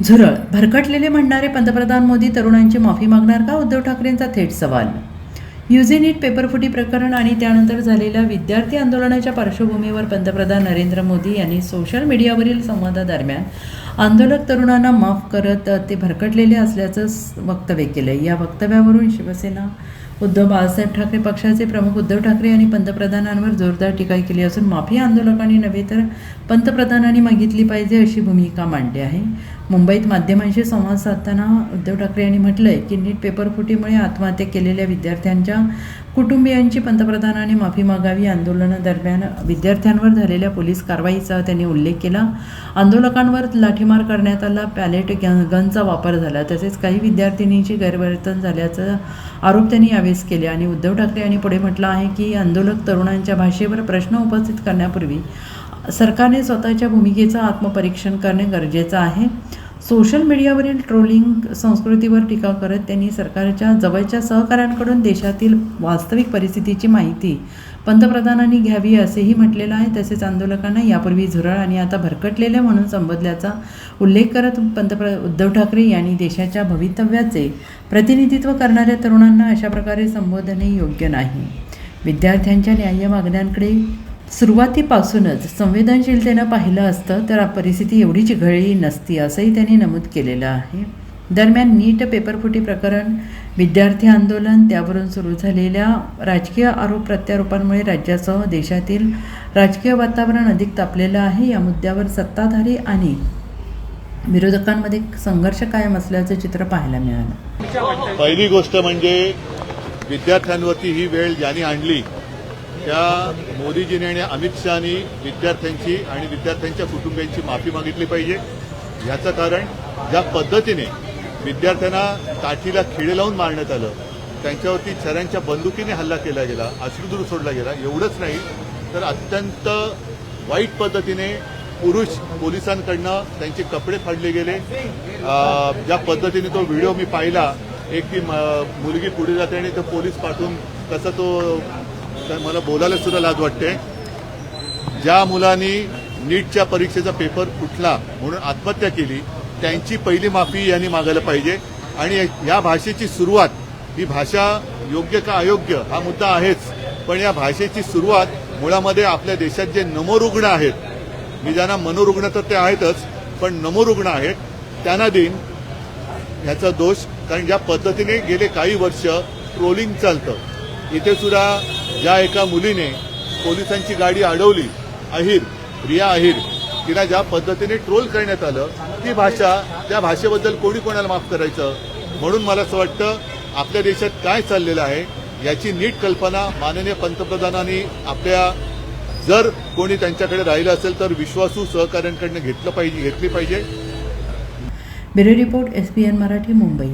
झुरळ भरकटलेले म्हणणारे पंतप्रधान मोदी तरुणांची माफी मागणार का? उद्धव ठाकरेंचा थेट सवाल. यूजी नीट पेपरफुटी प्रकरण आणि त्यानंतर झालेल्या विद्यार्थी आंदोलनाच्या पार्श्वभूमीवर पंतप्रधान नरेंद्र मोदी यांनी सोशल मीडियावरील संवादादरम्यान आंदोलक तरुणांना माफ करत ते भरकटलेले असल्याचं वक्तव्य केलं. या वक्तव्यावरून शिवसेना उद्धव बाळासाहेब ठाकरे पक्षाचे प्रमुख उद्धव ठाकरे यांनी पंतप्रधानांवर जोरदार टीका केली असून माफी आंदोलकांनी नव्हे तर पंतप्रधानांनी मागितली पाहिजे अशी भूमिका मांडली आहे. मुंबईत माध्यमांशी संवाद साधताना उद्धव ठाकरे यांनी म्हटलंय की नीट पेपरफुटीमुळे आत्महत्या केलेल्या विद्यार्थ्यांच्या कुटुंबियांची पंतप्रधानांनी माफी मागावी. आंदोलनादरम्यान विद्यार्थ्यांवर झालेल्या पोलीस कारवाईचा त्यांनी उल्लेख केला. आंदोलकांवर लाठीमार करण्यात आला, पॅलेट गनचा वापर झाला, तसेच काही विद्यार्थिनींची गैरवर्तन झाल्याचा आरोप त्यांनी यावेळेस केले. आणि उद्धव ठाकरे यांनी पुढे म्हटलं आहे की आंदोलक तरुणांच्या भाषेवर प्रश्न उपस्थित करण्यापूर्वी सरकारने स्वतःच्या भूमिकेचं आत्मपरीक्षण करणे गरजेचं आहे. सोशल मीडियावरील ट्रोलिंग संस्कृतीवर टीका करत त्यांनी सरकारच्या जवळच्या सहकाऱ्यांकडून देशातील वास्तविक परिस्थितीची माहिती पंतप्रधानांनी घ्यावी असेही म्हटलेलं आहे. तसेच आंदोलकांना यापूर्वी झुरळ आणि आता भरकटलेले म्हणून संबोधल्याचा उल्लेख करत उद्धव ठाकरे यांनी देशाच्या भवितव्याचे प्रतिनिधित्व करणाऱ्या तरुणांना अशा प्रकारे संबोधणे योग्य नाही. विद्यार्थ्यांच्या न्याय्य मागण्यांकडे सुरुवातीपासूनच संवेदनशीलतेनं पाहिलं असतं तर परिस्थिती एवढी चिघळली नसती असंही त्यांनी नमूद केलेलं आहे. दरम्यान नीट पेपरफुटी प्रकरण, विद्यार्थी आंदोलन, त्यावरून सुरू झालेल्या राजकीय आरोप प्रत्यारोपांमुळे राज्यासह देशातील राजकीय वातावरण अधिक तापलेलं आहे. या मुद्द्यावर सत्ताधारी आणि विरोधकांमध्ये संघर्ष कायम असल्याचं चित्र पाहायला मिळालं. पहिली गोष्ट म्हणजे विद्यार्थ्यांवरती ही वेळ ज्यांनी आणली त्या मोदीजींनी आणि अमित शहानी विद्यार्थ्यांची आणि विद्यार्थ्यांच्या कुटुंबियांची माफी मागितली पाहिजे. याचं कारण ज्या पद्धतीने विद्यार्थ्यांना काठीला खिळे लावून मारण्यात आलं, त्यांच्यावरती छऱ्यांच्या बंदुकीने हल्ला केला गेला, अश्रुधूर सोडला गेला, एवढंच नाही तर अत्यंत वाईट पद्धतीने पुरुष पोलिसांकडनं त्यांचे कपडे फाडले गेले. ज्या पद्धतीने तो व्हिडिओ मी पाहिला, एक ती मुलगी पुढे जाते आणि तो पोलीस पाठवून कसा तो, मला बोलायला सुद्धा लाज वाटते. ज्या मुलांनी नीटच्या परीक्षेचा पेपर फुटला म्हणून आत्महत्या केली त्यांची पहिली माफी यांनी मागायला पाहिजे. आणि या भाषेची सुरुवात, ही भाषा योग्य का अयोग्य हा मुद्दा आहेच, पण या भाषेची सुरुवात मुळामध्ये आपल्या देशात जे नमोरुग्ण आहेत, मी ज्यांना मनोरुग्ण तर ते आहेतच, पण नमोरुग्ण आहेत त्यांना देईन ह्याचा दोष. कारण ज्या पद्धतीने गेले काही वर्ष ट्रोलिंग चालतं, इथे सुद्धा ज्या एका मुलीने पोलिसांची गाडी अडवली, प्रिया अहिर, तिला ज्या पद्धतीने ट्रोल करण्यात आलं, ती भाषा, त्या भाषेबद्दल कोणी कोणाला माफ करायचं. म्हणून मला असं वाटतं आपल्या देशात काय चाललेलं आहे याची नीट कल्पना माननीय पंतप्रधानांनी आपल्या, जर कोणी त्यांच्याकडे राहिलं असेल तर विश्वासू सहकाऱ्यांकडनं घेतली पाहिजे. Bureau report, SBN Marathi, Mumbai.